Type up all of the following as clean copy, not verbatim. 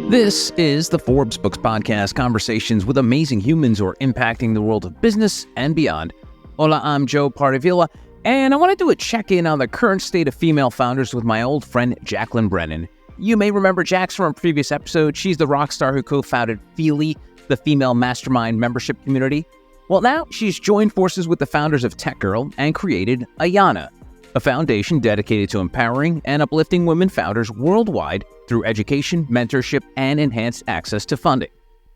This is the Forbes Books Podcast, conversations with amazing humans who are impacting the world of business and beyond. Hola, I'm Joe Pardavila, and I want to do a check-in on the current state of female founders with my old friend, Jaclynn Brennan. You may remember Jax from a previous episode. She's the rock star who co-founded Feely, the female mastermind membership community. Well, now she's joined forces with the founders of TechGirl and created Ayana, a foundation dedicated to empowering and uplifting women founders worldwide through education, mentorship, and enhanced access to funding.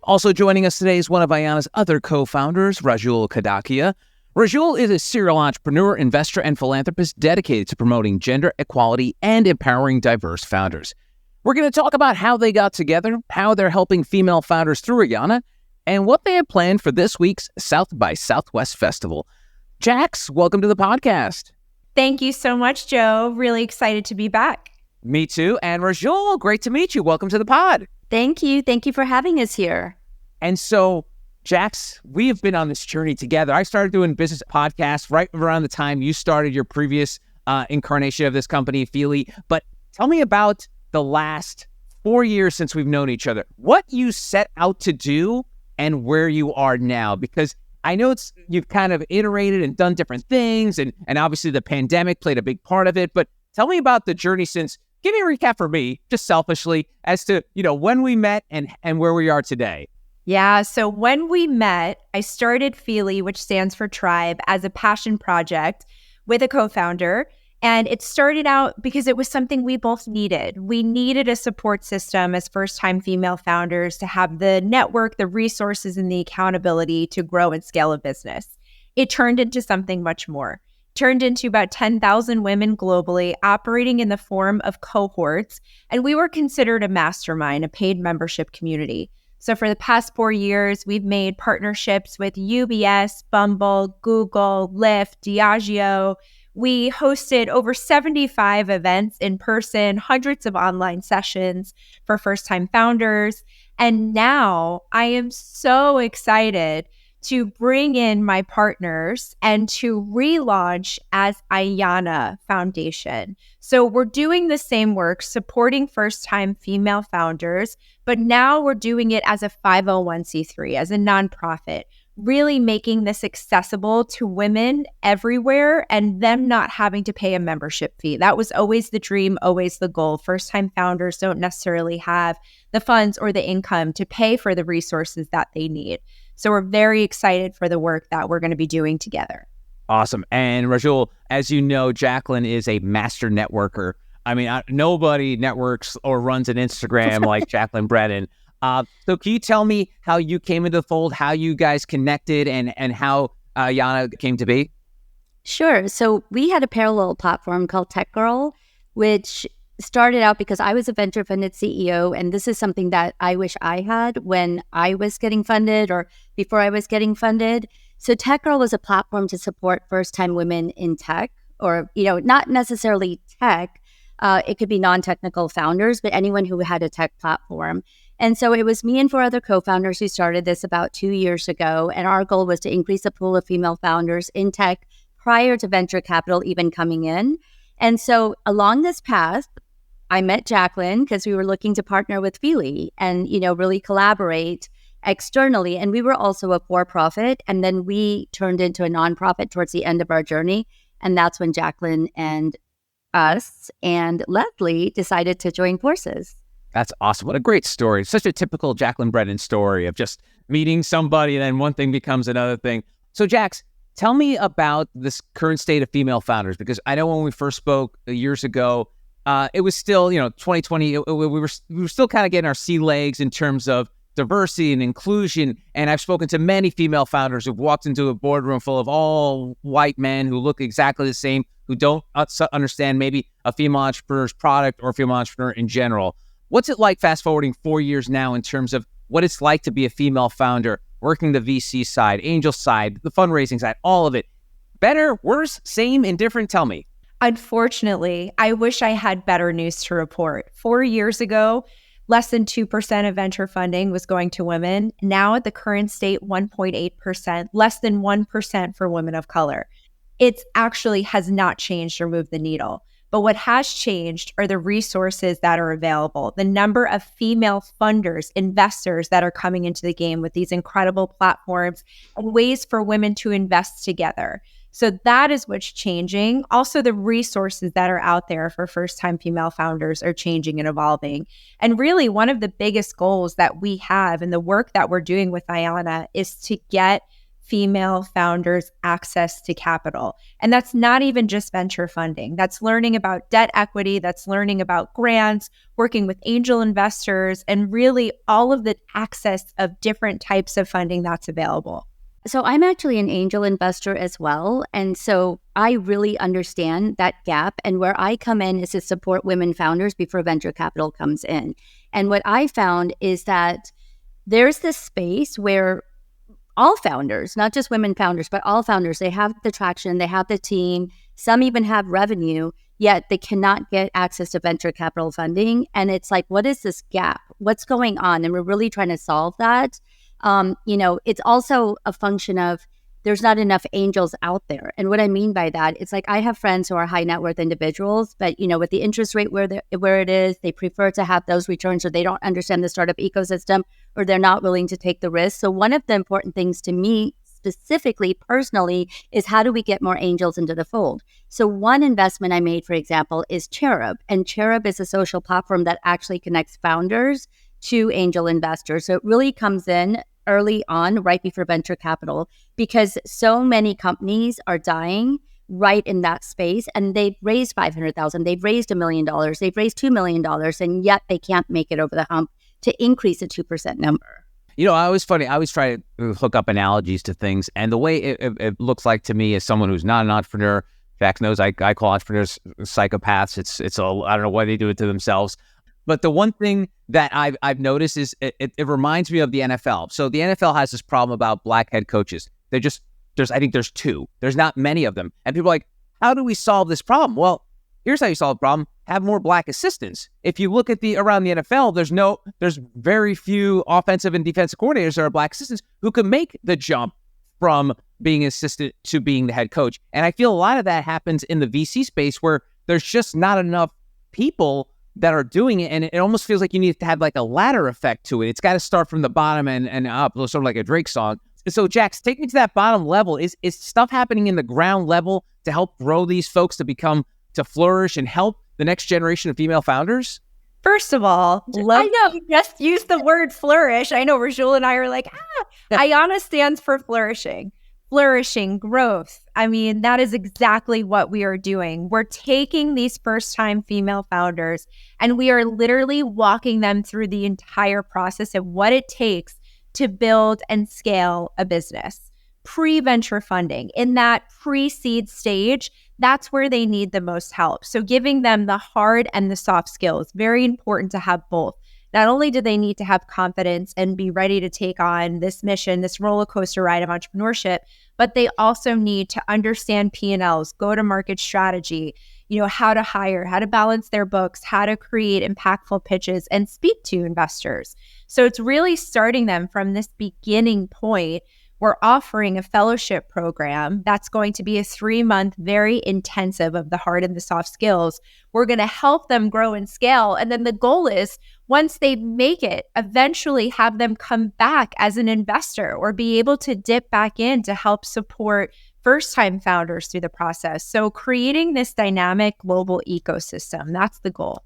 Also joining us today is one of Ayana's other co-founders, Rajul Kadakia. Rajul is a serial entrepreneur, investor, and philanthropist dedicated to promoting gender equality and empowering diverse founders. We're going to talk about how they got together, how they're helping female founders through Ayana, and what they have planned for this week's South by Southwest Festival. Jax, welcome to the podcast. Thank you so much, Joe. Really excited to be back. Me too. And Rajul, great to meet you. Welcome to the pod. Thank you. Thank you for having us here. And so, Jax, we have been on this journey together. I started doing business podcasts right around the time you started your previous incarnation of this company, Feely. But tell me about the last 4 years since we've known each other. What you set out to do and where you are now, because I know you've kind of iterated and done different things, and obviously the pandemic played a big part of it. But tell me about the journey since. Give me a recap for me, just selfishly, as to when we met and where we are today. Yeah, so when we met, I started Feely, which stands for Tribe, as a passion project with a co-founder. And it started out because it was something we both needed. We needed a support system as first-time female founders to have the network, the resources, and the accountability to grow and scale a business. It turned into something much more. Turned into about 10,000 women globally operating in the form of cohorts. And we were considered a mastermind, a paid membership community. So for the past 4 years, we've made partnerships with UBS, Bumble, Google, Lyft, Diageo. We hosted over 75 events in person, hundreds of online sessions for first-time founders. And now I am so excited to bring in my partners and to relaunch as Ayana Foundation. So we're doing the same work, supporting first-time female founders, but now we're doing it as a 501c3, as a nonprofit, really making this accessible to women everywhere and them not having to pay a membership fee. That was always the dream, always the goal. First-time founders don't necessarily have the funds or the income to pay for the resources that they need. So we're very excited for the work that we're going to be doing together. Awesome. And Rajul, as you know, Jaclynn is a master networker. I mean, nobody networks or runs an Instagram like Jaclynn Brennan. So can you tell me how you came into the fold, how you guys connected, and how Ayana came to be? Sure. So we had a parallel platform called TechGirl, which started out because I was a venture-funded CEO, and this is something that I wish I had when I was getting funded or before I was getting funded. So TechGirl was a platform to support first-time women in tech, or not necessarily tech. It could be non-technical founders, but anyone who had a tech platform. And so it was me and 4 other co-founders who started this about 2 years ago, and our goal was to increase the pool of female founders in tech prior to venture capital even coming in. And so along this path, I met Jaclynn because we were looking to partner with Feely and, really collaborate externally. And we were also a for-profit. And then we turned into a nonprofit towards the end of our journey. And that's when Jaclynn and us and Leslie decided to join forces. That's awesome. What a great story. Such a typical Jaclynn Brennan story of just meeting somebody and then one thing becomes another thing. So Jax, tell me about this current state of female founders, because I know when we first spoke years ago, it was still, 2020, we were still kind of getting our sea legs in terms of diversity and inclusion. And I've spoken to many female founders who've walked into a boardroom full of all white men who look exactly the same, who don't understand maybe a female entrepreneur's product or a female entrepreneur in general. What's it like fast forwarding 4 years now in terms of what it's like to be a female founder, working the VC side, angel side, the fundraising side, all of it? Better, worse, same, indifferent? Tell me. Unfortunately, I wish I had better news to report. 4 years ago, less than 2% of venture funding was going to women. Now at the current state, 1.8%, less than 1% for women of color. It actually has not changed or moved the needle. But what has changed are the resources that are available, the number of female funders, investors that are coming into the game with these incredible platforms and ways for women to invest together. So that is what's changing. Also, the resources that are out there for first-time female founders are changing and evolving. And really, one of the biggest goals that we have and the work that we're doing with Ayana is to get female founders access to capital. And that's not even just venture funding. That's learning about debt equity, that's learning about grants, working with angel investors, and really all of the access of different types of funding that's available. So I'm actually an angel investor as well. And so I really understand that gap. And where I come in is to support women founders before venture capital comes in. And what I found is that there's this space where all founders, not just women founders, but all founders, they have the traction, they have the team, some even have revenue, yet they cannot get access to venture capital funding. And it's like, what is this gap? What's going on? And we're really trying to solve that. It's also a function of there's not enough angels out there. And what I mean by that, it's like I have friends who are high net worth individuals, but with the interest rate where it is, they prefer to have those returns, or they don't understand the startup ecosystem, or they're not willing to take the risk. So one of the important things to me specifically, personally, is how do we get more angels into the fold? So one investment I made, for example, is Cherub. And Cherub is a social platform that actually connects founders to angel investors. So it really comes in early on, right before venture capital, because so many companies are dying right in that space, and they've raised $500,000, they've raised $1 million, they've raised $2 million, and yet they can't make it over the hump to increase the 2% number. I always try to hook up analogies to things, and the way it looks like to me as someone who's not an entrepreneur, Jax knows I call entrepreneurs psychopaths. It's all, I don't know why they do it to themselves. But the one thing that I've noticed is it reminds me of the NFL. So the NFL has this problem about black head coaches. I think there's two. There's not many of them. And people are like, how do we solve this problem? Well, here's how you solve the problem. Have more black assistants. If you look at around the NFL, there's very few offensive and defensive coordinators that are black assistants who can make the jump from being assistant to being the head coach. And I feel a lot of that happens in the VC space where there's just not enough people that are doing it, and it almost feels like you need to have like a ladder effect to it. It's got to start from the bottom and up, sort of like a Drake song. So Jax, take me to that bottom level. Is stuff happening in the ground level to help grow these folks to flourish and help the next generation of female founders? First of all, just use the word flourish. I know Rajul and I are like, Ayana stands for flourishing, growth. I mean, that is exactly what we are doing. We're taking these first-time female founders and we are literally walking them through the entire process of what it takes to build and scale a business. Pre-venture funding, in that pre-seed stage, that's where they need the most help. So giving them the hard and the soft skills, very important to have both. Not only do they need to have confidence and be ready to take on this mission, this roller coaster ride of entrepreneurship, but they also need to understand P&Ls, go-to-market strategy, how to hire, how to balance their books, how to create impactful pitches and speak to investors. So it's really starting them from this beginning point. We're offering a fellowship program that's going to be a 3-month, very intensive of the hard and the soft skills. We're going to help them grow and scale. And then the goal is once they make it, eventually have them come back as an investor or be able to dip back in to help support first-time founders through the process. So creating this dynamic global ecosystem, that's the goal.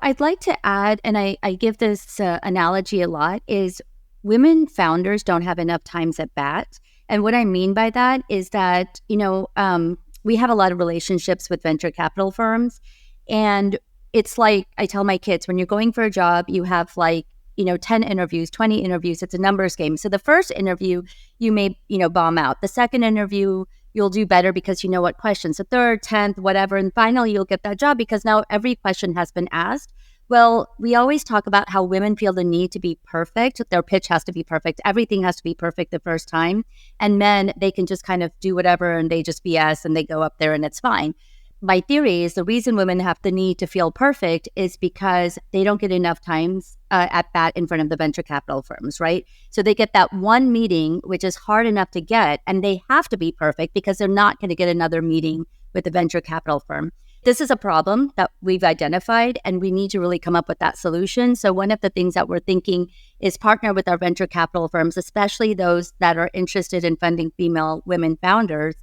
I'd like to add, and I give this analogy a lot, is women founders don't have enough times at bat. And what I mean by that is that, we have a lot of relationships with venture capital firms. And it's like, I tell my kids, when you're going for a job, you have 10 interviews, 20 interviews. It's a numbers game. So the first interview, you may, bomb out. The second interview, you'll do better because you know what questions. The third, 10th, whatever. And finally, you'll get that job because now every question has been asked. Well, we always talk about how women feel the need to be perfect. Their pitch has to be perfect. Everything has to be perfect the first time. And men, they can just kind of do whatever and they just BS and they go up there and it's fine. My theory is the reason women have the need to feel perfect is because they don't get enough times at bat in front of the venture capital firms, right? So they get that one meeting, which is hard enough to get, and they have to be perfect because they're not going to get another meeting with the venture capital firm. this is a problem that we've identified, and we need to really come up with that solution. So one of the things that we're thinking is partner with our venture capital firms, especially those that are interested in funding female women founders,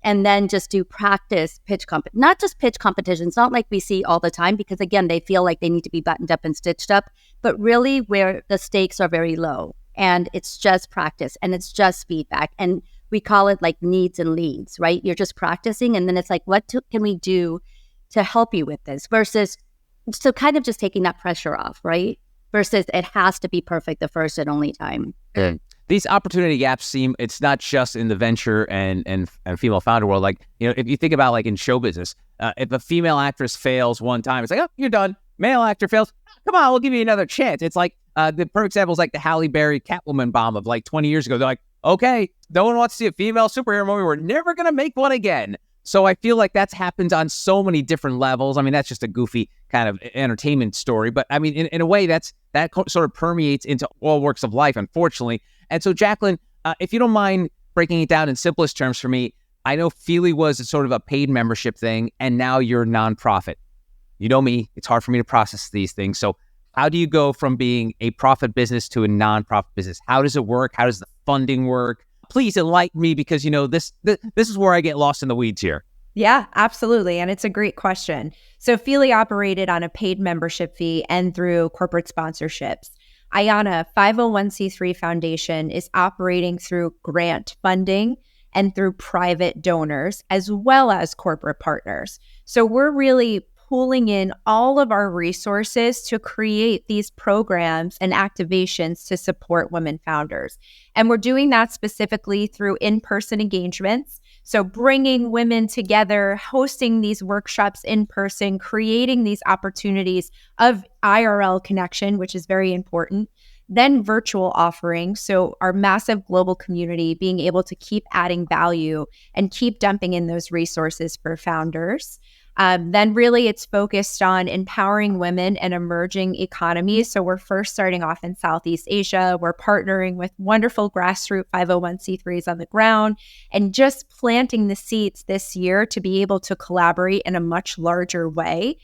and then just do practice not just pitch competitions, not like we see all the time, because again, they feel like they need to be buttoned up and stitched up, but really where the stakes are very low and it's just practice and it's just feedback. And we call it like needs and leads, right? You're just practicing. And then it's like, can we do to help you with this versus, so kind of just taking that pressure off, right? Versus it has to be perfect the first and only time. These opportunity gaps seem, it's not just in the venture and female founder world. Like, if you think about like in show business, if a female actress fails one time, it's like, oh, you're done. Male actor fails. Come on, we'll give you another chance. It's like the perfect example is like the Halle Berry Catwoman bomb of like 20 years ago. They're like, okay, no one wants to see a female superhero movie. We're never going to make one again. So I feel like that's happened on so many different levels. I mean, that's just a goofy kind of entertainment story. But I mean, in a way, that sort of permeates into all walks of life, unfortunately. And so, Jaclynn, if you don't mind breaking it down in simplest terms for me, I know Feely was a sort of a paid membership thing, and now you're a nonprofit. You know me, it's hard for me to process these things. So how do you go from being a profit business to a nonprofit business? How does it work? How does the funding work? Please enlighten me, because, this is where I get lost in the weeds here. Yeah, absolutely. And it's a great question. So Feely operated on a paid membership fee and through corporate sponsorships. Ayana, 501c3 foundation, is operating through grant funding and through private donors, as well as corporate partners. So we're really pulling in all of our resources to create these programs and activations to support women founders. And we're doing that specifically through in-person engagements. So bringing women together, hosting these workshops in person, creating these opportunities of IRL connection, which is very important. Then virtual offerings. So our massive global community being able to keep adding value and keep dumping in those resources for founders. Then really it's focused on empowering women and emerging economies. So we're first starting off in Southeast Asia. We're partnering with wonderful grassroots 501c3s on the ground and just planting the seeds this year to be able to collaborate in a much larger way.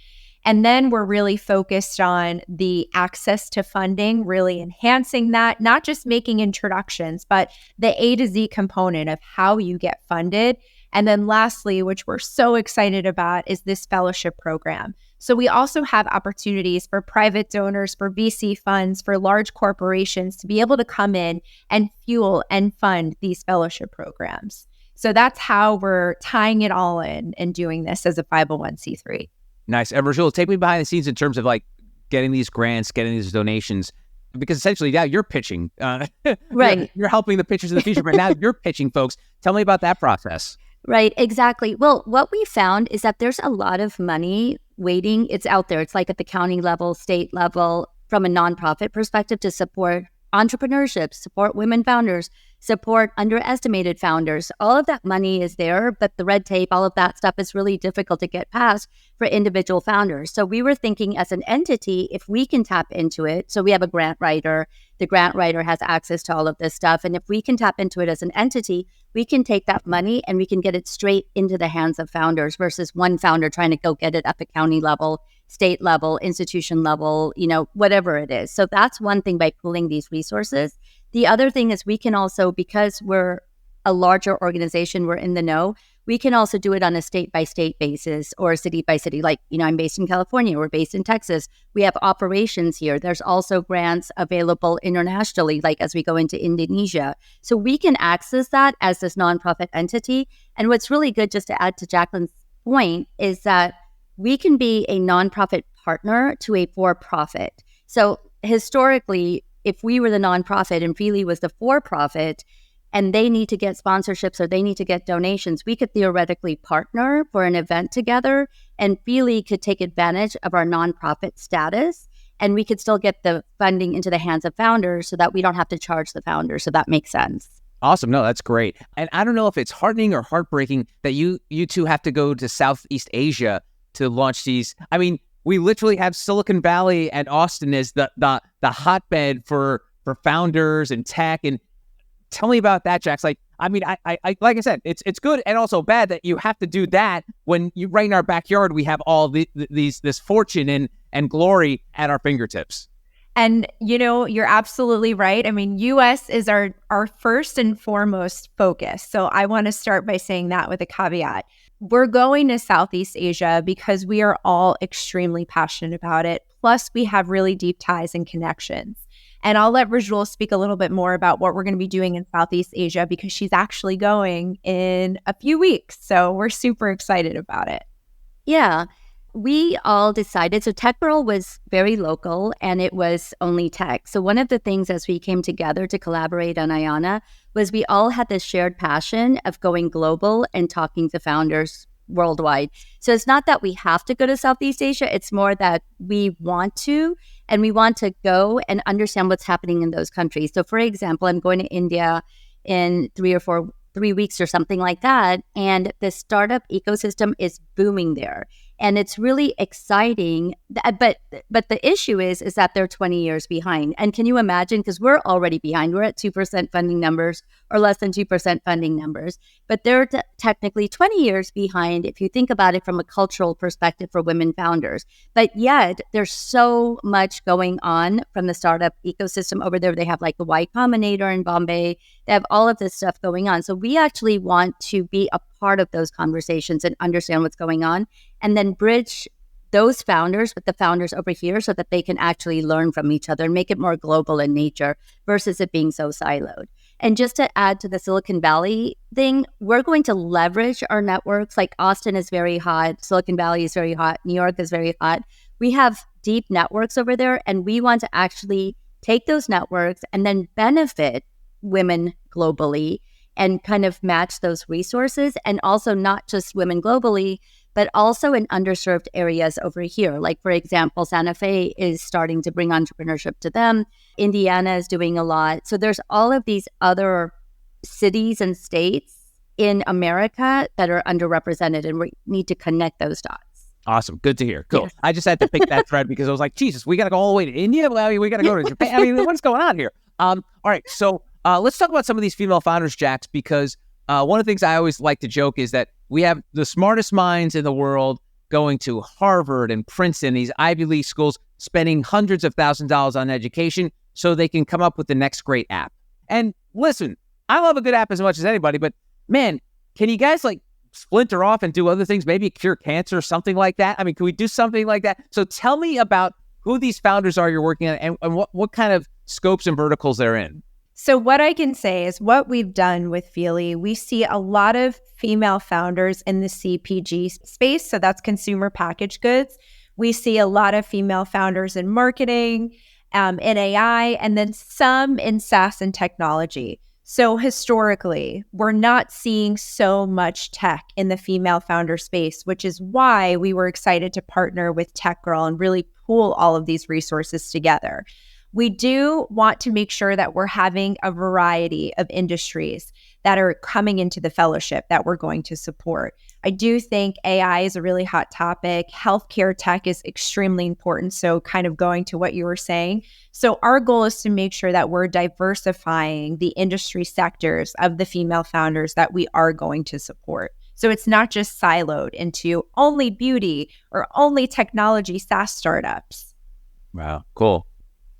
And then we're really focused on the access to funding, really enhancing that, not just making introductions, but the A to Z component of how you get funded. And then lastly, which we're so excited about, is this fellowship program. So we also have opportunities for private donors, for VC funds, for large corporations to be able to come in and fuel and fund these fellowship programs. So that's how we're tying it all in and doing this as a 501c3. Nice. Rajul, take me behind the scenes in terms of like getting these grants, getting these donations, because essentially now you're pitching. Right. You're helping the pitchers in the future, but now you're pitching folks. Tell me about that process. Right, exactly. Well, what we found is that there's a lot of money waiting. It's out there. It's like at the county level, state level, from a nonprofit perspective to support entrepreneurship, support women founders, support underestimated founders. All of that money is there, but the red tape, all of that stuff is really difficult to get past for individual founders. So we were thinking as an entity, if we can tap into it, so we have a grant writer, the grant writer has access to all of this stuff. And if we can tap into it as an entity, we can take that money and we can get it straight into the hands of founders versus one founder trying to go get it at the county level, state level, institution level, whatever it is. So that's one thing by pooling these resources. The other thing is we can also, because we're a larger organization, we're in the know, we can also do it on a state-by-state basis or city-by-city. Like, I'm based in California, we're based in Texas. We have operations here. There's also grants available internationally, like as we go into Indonesia. So we can access that as this nonprofit entity. And what's really good, just to add to Jaclynn's point, is that we can be a nonprofit partner to a for-profit. So historically, if we were the nonprofit and Feely was the for-profit, and they need to get sponsorships or they need to get donations, we could theoretically partner for an event together, and Feely could take advantage of our nonprofit status, and we could still get the funding into the hands of founders so that we don't have to charge the founders. So that makes sense. Awesome. No, that's great. And I don't know if it's heartening or heartbreaking that you two have to go to Southeast Asia to launch these. I mean, we literally have Silicon Valley and Austin as the hotbed for founders and tech. And tell me about that, Jax. Like, I mean, I like I said, it's good and also bad that you have to do that when you right in our backyard we have all this fortune and glory at our fingertips. And, you're absolutely right. I mean, US is our first and foremost focus. So I want to start by saying that with a caveat. We're going to Southeast Asia because we are all extremely passionate about it. Plus, we have really deep ties and connections. And I'll let Rajul speak a little bit more about what we're going to be doing in Southeast Asia because she's actually going in a few weeks. So we're super excited about it. Yeah. We all decided, so Tech Girl was very local and it was only tech. So one of the things as we came together to collaborate on Ayana was we all had this shared passion of going global and talking to founders worldwide. So it's not that we have to go to Southeast Asia. It's more that we want to, and we want to go and understand what's happening in those countries. So for example, I'm going to India in 3 weeks or something like that. And the startup ecosystem is booming there. And it's really exciting. But the issue is that they're 20 years behind. And can you imagine? Because we're already behind. We're at 2% funding numbers or less than 2% funding numbers. But they're technically 20 years behind if you think about it from a cultural perspective for women founders. But yet there's so much going on from the startup ecosystem over there. They have like the Y Combinator in Bombay. They have all of this stuff going on. So we actually want to be a part of those conversations and understand what's going on, and then bridge those founders with the founders over here so that they can actually learn from each other and make it more global in nature versus it being so siloed. And just to add to the Silicon Valley thing, we're going to leverage our networks. Like Austin is very hot, Silicon Valley is very hot, New York is very hot. We have deep networks over there, and we want to actually take those networks and then benefit women globally and kind of match those resources. And also not just women globally, but also in underserved areas over here. Like, for example, Santa Fe is starting to bring entrepreneurship to them. Indiana is doing a lot. So there's all of these other cities and states in America that are underrepresented, and we need to connect those dots. Awesome. Good to hear. Cool. Yes. I just had to pick that thread because I was like, Jesus, we got to go all the way to India? Well, I mean, we got to go to Japan. I mean, what's going on here? All right. So let's talk about some of these female founders, Jax, because one of the things I always like to joke is that we have the smartest minds in the world going to Harvard and Princeton, these Ivy League schools, spending hundreds of thousands of dollars on education so they can come up with the next great app. And listen, I love a good app as much as anybody, but man, can you guys like splinter off and do other things, maybe cure cancer or something like that? I mean, can we do something like that? So tell me about who these founders are you're working on and what kind of scopes and verticals they're in. So what I can say is what we've done with Feely, we see a lot of female founders in the CPG space. So that's consumer packaged goods. We see a lot of female founders in marketing, in AI, and then some in SaaS and technology. So historically, we're not seeing so much tech in the female founder space, which is why we were excited to partner with Tech Girl and really pool all of these resources together. We do want to make sure that we're having a variety of industries that are coming into the fellowship that we're going to support. I do think AI is a really hot topic. Healthcare tech is extremely important. So kind of going to what you were saying. So our goal is to make sure that we're diversifying the industry sectors of the female founders that we are going to support. So it's not just siloed into only beauty or only technology SaaS startups. Wow, cool.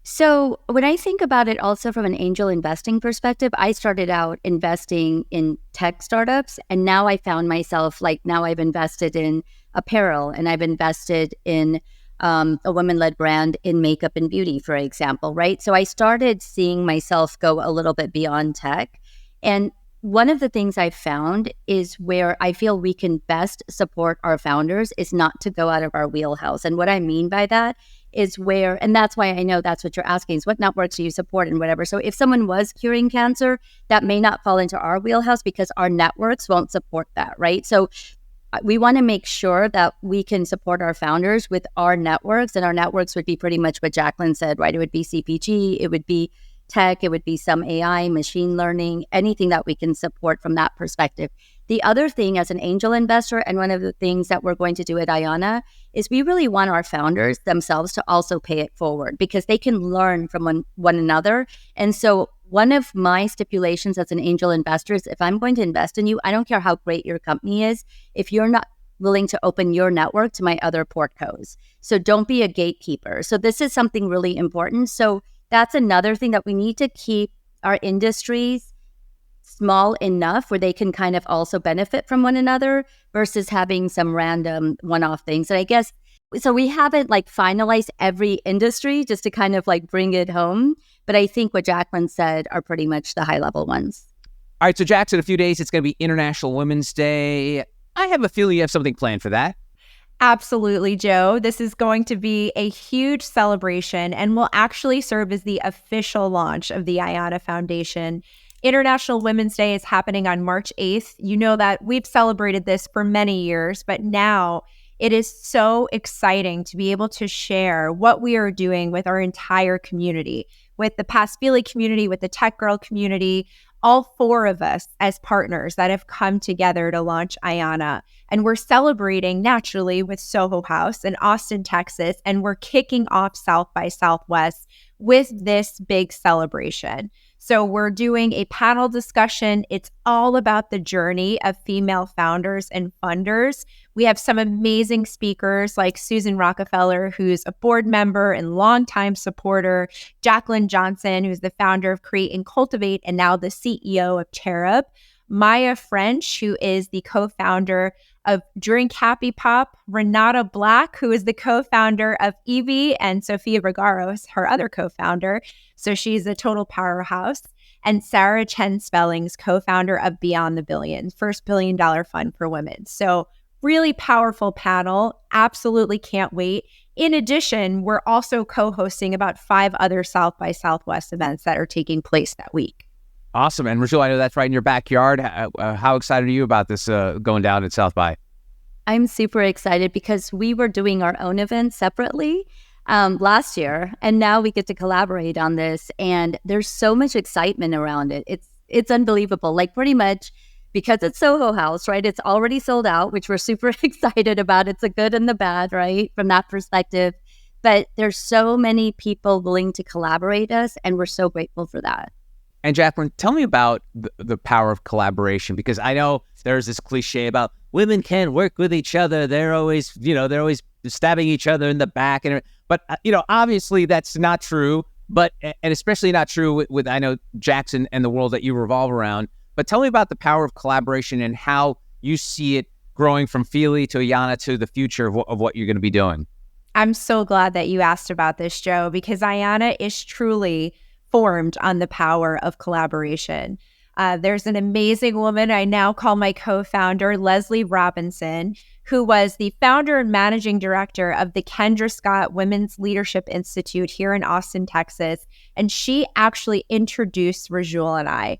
So when I think about it also from an angel investing perspective, I started out investing in tech startups, and now I found myself now I've invested in apparel, and I've invested in a women-led brand in makeup and beauty, for example, right? So I started seeing myself go a little bit beyond tech. And one of the things I found is where I feel we can best support our founders is not to go out of our wheelhouse. And what I mean by that is where, and that's why I know that's what you're asking, is what networks do you support and whatever. So if someone was curing cancer, that may not fall into our wheelhouse because our networks won't support that, right? So we want to make sure that we can support our founders with our networks, and our networks would be pretty much what Jaclynn said, right? It would be CPG, it would be tech, it would be some AI, machine learning, anything that we can support from that perspective. The other thing as an angel investor, and one of the things that we're going to do at Ayana, is we really want our founders themselves to also pay it forward because they can learn from one another. And so one of my stipulations as an angel investor is if I'm going to invest in you, I don't care how great your company is, if you're not willing to open your network to my other portcos. So don't be a gatekeeper. So this is something really important. So that's another thing that we need to keep our industries small enough where they can kind of also benefit from one another versus having some random one-off things. And I guess, so we haven't like finalized every industry just to kind of like bring it home. But I think what Jaclynn said are pretty much the high level ones. All right, so Jax, in a few days, it's going to be International Women's Day. I have a feeling you have something planned for that. Absolutely, Joe. This is going to be a huge celebration and will actually serve as the official launch of the Ayana Foundation. International Women's Day is happening on March 8th. You know that we've celebrated this for many years, but now it is so exciting to be able to share what we are doing with our entire community, with the Past Feely community, with the Tech Girl community, all four of us as partners that have come together to launch Ayana. And we're celebrating naturally with Soho House in Austin, Texas, and we're kicking off South by Southwest with this big celebration. So we're doing a panel discussion. It's all about the journey of female founders and funders. We have some amazing speakers like Susan Rockefeller, who's a board member and longtime supporter, Jaclynn Johnson, who's the founder of Create and Cultivate and now the CEO of Cherub, Maya French, who is the co-founder of Drink Happy Pop, Renata Black, who is the co-founder of Evie, and Sofia Vergara is her other co-founder. So she's a total powerhouse. And Sarah Chen Spellings, co-founder of Beyond the Billion, first billion-dollar fund for women. So really powerful panel. Absolutely can't wait. In addition, we're also co-hosting about 5 other South by Southwest events that are taking place that week. Awesome. And Rajul, I know that's right in your backyard. How excited are you about this going down at South by? I'm super excited because we were doing our own event separately last year, and now we get to collaborate on this. And there's so much excitement around it. It's unbelievable. Like pretty much because it's Soho House, right? It's already sold out, which we're super excited about. It's a good and the bad, right? From that perspective. But there's so many people willing to collaborate us, and we're so grateful for that. And Jaclynn, tell me about the power of collaboration, because I know there's this cliche about women can't work with each other. They're always stabbing each other in the back. But obviously that's not true, and especially not true with I know Jackson and the world that you revolve around. But tell me about the power of collaboration and how you see it growing from Feely to Ayana to the future of what you're going to be doing. I'm so glad that you asked about this, Joe, because Ayana is truly formed on the power of collaboration. There's an amazing woman I now call my co-founder, Leslie Robinson, who was the founder and managing director of the Kendra Scott Women's Leadership Institute here in Austin, Texas. And she actually introduced Rajul and I.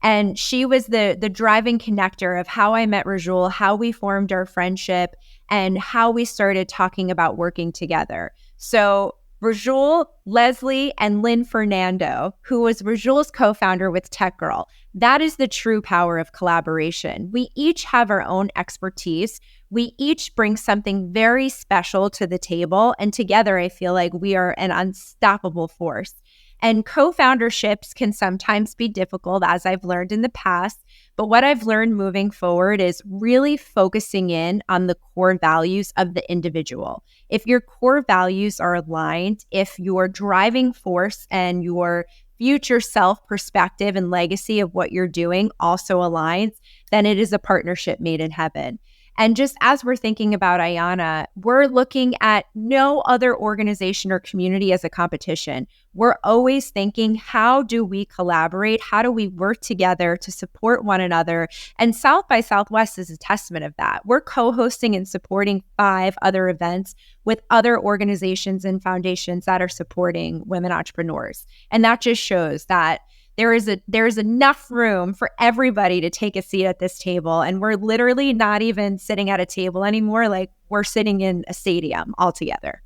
And she was the driving connector of how I met Rajul, how we formed our friendship, and how we started talking about working together. So Rajul, Leslie, and Lynn Fernando, who was Rajul's co-founder with Tech Girl. That is the true power of collaboration. We each have our own expertise. We each bring something very special to the table. And together, I feel like we are an unstoppable force. And co-founderships can sometimes be difficult, as I've learned in the past. But what I've learned moving forward is really focusing in on the core values of the individual. If your core values are aligned, if your driving force and your future self perspective and legacy of what you're doing also aligns, then it is a partnership made in heaven. And just as we're thinking about Ayana, we're looking at no other organization or community as a competition. We're always thinking, how do we collaborate? How do we work together to support one another? And South by Southwest is a testament of that. We're co-hosting and supporting 5 other events with other organizations and foundations that are supporting women entrepreneurs. And that just shows that there is enough room for everybody to take a seat at this table. And we're literally not even sitting at a table anymore. Like we're sitting in a stadium all together.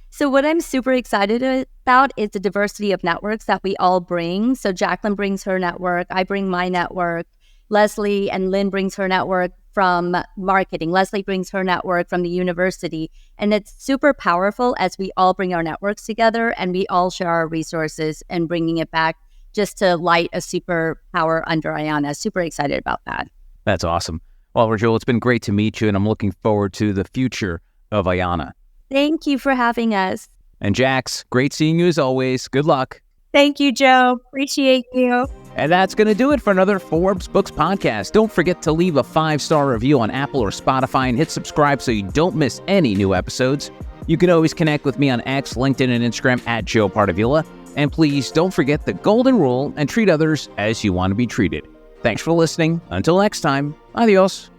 So what I'm super excited about is the diversity of networks that we all bring. So Jaclynn brings her network. I bring my network. Leslie and Lynn brings her network from marketing. Leslie brings her network from the university. And it's super powerful as we all bring our networks together and we all share our resources and bringing it back just to light a superpower under Ayana. Super excited about that. That's awesome. Well, Rajul, it's been great to meet you, and I'm looking forward to the future of Ayana. Thank you for having us. And Jax, great seeing you as always. Good luck. Thank you, Joe. Appreciate you. And that's going to do it for another Forbes Books podcast. Don't forget to leave a 5-star review on Apple or Spotify and hit subscribe so you don't miss any new episodes. You can always connect with me on X, LinkedIn, and Instagram at Joe Pardavila. And please don't forget the golden rule and treat others as you want to be treated. Thanks for listening. Until next time, adios.